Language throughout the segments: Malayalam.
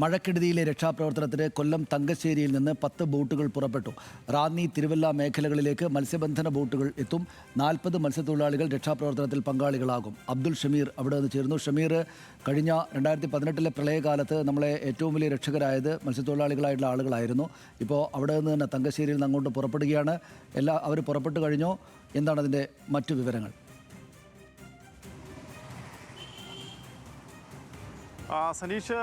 മഴക്കെടുതിയിലെ രക്ഷാപ്രവർത്തനത്തിന് കൊല്ലം തങ്കശ്ശേരിയിൽ നിന്ന് 10 ബോട്ടുകൾ പുറപ്പെട്ടു. റാന്നി, തിരുവല്ല മേഖലകളിലേക്ക് മത്സ്യബന്ധന ബോട്ടുകൾ എത്തും. 40 മത്സ്യത്തൊഴിലാളികൾ രക്ഷാപ്രവർത്തനത്തിൽ പങ്കാളികളാകും. അബ്ദുൾ ഷമീർ അവിടെ നിന്ന് ചേരുന്നു. ഷമീർ, കഴിഞ്ഞ 2018 പ്രളയകാലത്ത് നമ്മളെ ഏറ്റവും വലിയ രക്ഷകരായത് മത്സ്യത്തൊഴിലാളികളായിട്ടുള്ള ആളുകളായിരുന്നു. ഇപ്പോൾ അവിടെ നിന്ന് തന്നെ തങ്കശ്ശേരിയിൽ നിന്ന് അങ്ങോട്ട് പുറപ്പെടുകയാണ്. അവർ പുറപ്പെട്ടു കഴിഞ്ഞോ? എന്താണ് അതിൻ്റെ മറ്റു വിവരങ്ങൾ? സനീഷ്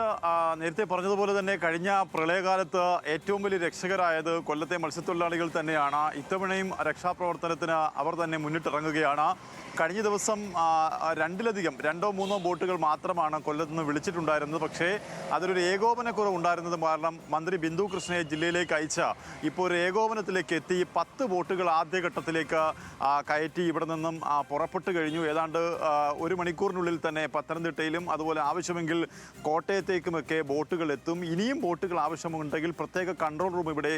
നേരത്തെ പറഞ്ഞതുപോലെ തന്നെ കഴിഞ്ഞ പ്രളയകാലത്ത് ഏറ്റവും വലിയ രക്ഷകരായത് കൊല്ലത്തെ മത്സ്യത്തൊഴിലാളികൾ തന്നെയാണ്. ഇത്തവണയും രക്ഷാപ്രവർത്തനത്തിന് അവർ തന്നെ മുന്നിട്ടിറങ്ങുകയാണ്. കഴിഞ്ഞ ദിവസം രണ്ടോ മൂന്നോ ബോട്ടുകൾ മാത്രമാണ് കൊല്ലത്ത് നിന്ന് വിളിച്ചിട്ടുണ്ടായിരുന്നത്. പക്ഷേ അതിലൊരു ഏകോപനക്കുറവ് ഉണ്ടായിരുന്നത് കാരണം മന്ത്രി ബിന്ദു കൃഷ്ണയെ ജില്ലയിലേക്ക് അയച്ച ഇപ്പോൾ ഒരു ഏകോപനത്തിലേക്ക് എത്തി. 10 ബോട്ടുകൾ ആദ്യഘട്ടത്തിലേക്ക് കയറ്റി ഇവിടെ നിന്നും പുറപ്പെട്ടു കഴിഞ്ഞു. ഏതാണ്ട് 1 മണിക്കൂറിനുള്ളിൽ തന്നെ പത്തനംതിട്ടയിലും അതുപോലെ ആവശ്യമെങ്കിൽ കോട്ടയത്തേക്കുമൊക്കെ ബോട്ടുകൾ എത്തും. ഇനിയും ബോട്ടുകൾ ആവശ്യമുണ്ടെങ്കിൽ പ്രത്യേക കൺട്രോൾ റൂം ഇവിടെ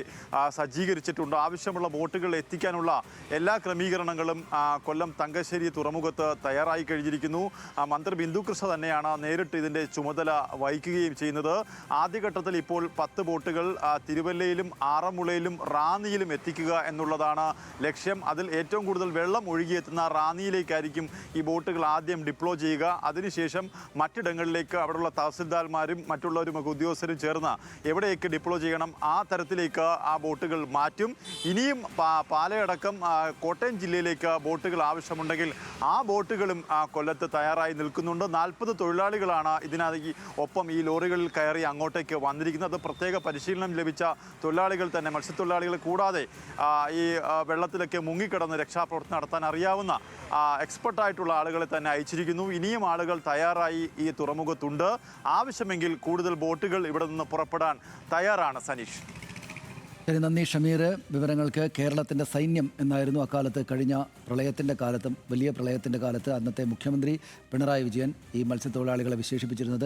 സജ്ജീകരിച്ചിട്ടുണ്ട്. ആവശ്യമുള്ള ബോട്ടുകൾ എത്തിക്കാനുള്ള എല്ലാ ക്രമീകരണങ്ങളും കൊല്ലം തങ്കശ്ശേരി തുറമുഖത്ത് തയ്യാറായി കഴിഞ്ഞിരിക്കുന്നു. മന്ത്രി ബിന്ദു കൃഷ്ണ തന്നെയാണ് നേരിട്ട് ഇതിൻ്റെ ചുമതല വഹിക്കുകയും ചെയ്യുന്നത്. ആദ്യഘട്ടത്തിൽ ഇപ്പോൾ 10 ബോട്ടുകൾ തിരുവല്ലയിലും ആറന്മുളയിലും റാന്നിയിലും എത്തിക്കുക എന്നുള്ളതാണ് ലക്ഷ്യം. അതിൽ ഏറ്റവും കൂടുതൽ വെള്ളം ഒഴുകിയെത്തുന്ന റാന്നിയിലേക്കായിരിക്കും ഈ ബോട്ടുകൾ ആദ്യം ഡിപ്ലോ ചെയ്യുക. അതിനുശേഷം മറ്റിടങ്ങളിലേക്ക് അവിടെയുള്ള തഹസിൽദാർമാരും മറ്റുള്ളവരുമൊക്കെ ഉദ്യോഗസ്ഥരും ചേർന്ന് എവിടെയൊക്കെ ഡിപ്ലോ ചെയ്യണം ആ തരത്തിലേക്ക് ആ ബോട്ടുകൾ മാറ്റും. ഇനിയും പാലയടക്കം കോട്ടയം ജില്ലയിലേക്ക് ബോട്ടുകൾ ആവശ്യമുണ്ടെങ്കിൽ ആ ബോട്ടുകളും കൊല്ലത്ത് തയ്യാറായി നിൽക്കുന്നുണ്ട്. 40 തൊഴിലാളികളാണ് ഇതിനകത്ത് ഒപ്പം ഈ ലോറികളിൽ കയറി അങ്ങോട്ടേക്ക് വന്നിരിക്കുന്നത്. പ്രത്യേക പരിശീലനം ലഭിച്ച തൊഴിലാളികൾ തന്നെ, മത്സ്യത്തൊഴിലാളികൾ കൂടാതെ ഈ വെള്ളത്തിലൊക്കെ മുങ്ങിക്കിടന്ന് രക്ഷാപ്രവർത്തനം നടത്താൻ അറിയാവുന്ന എക്സ്പെർട്ടായിട്ടുള്ള ആളുകളെ തന്നെ അയച്ചിരിക്കുന്നു. ഇനിയും ആളുകൾ തയ്യാറായി ഈ തുറമുഖത്തുണ്ട്. ആവശ്യമെങ്കിൽ കൂടുതൽ ബോട്ടുകൾ ഇവിടെ നിന്ന് പുറപ്പെടാൻ തയ്യാറാണ്. സനീഷ്, ശരി, നന്ദി ഷമീർ. വിവരങ്ങൾക്ക് കേരളത്തിൻ്റെ സൈന്യം എന്നായിരുന്നു അക്കാലത്ത് കഴിഞ്ഞ പ്രളയത്തിൻ്റെ കാലത്തും വലിയ പ്രളയത്തിൻ്റെ കാലത്ത് അന്നത്തെ മുഖ്യമന്ത്രി പിണറായി വിജയൻ ഈ മത്സ്യത്തൊഴിലാളികളെ വിശേഷിപ്പിച്ചിരുന്നത്.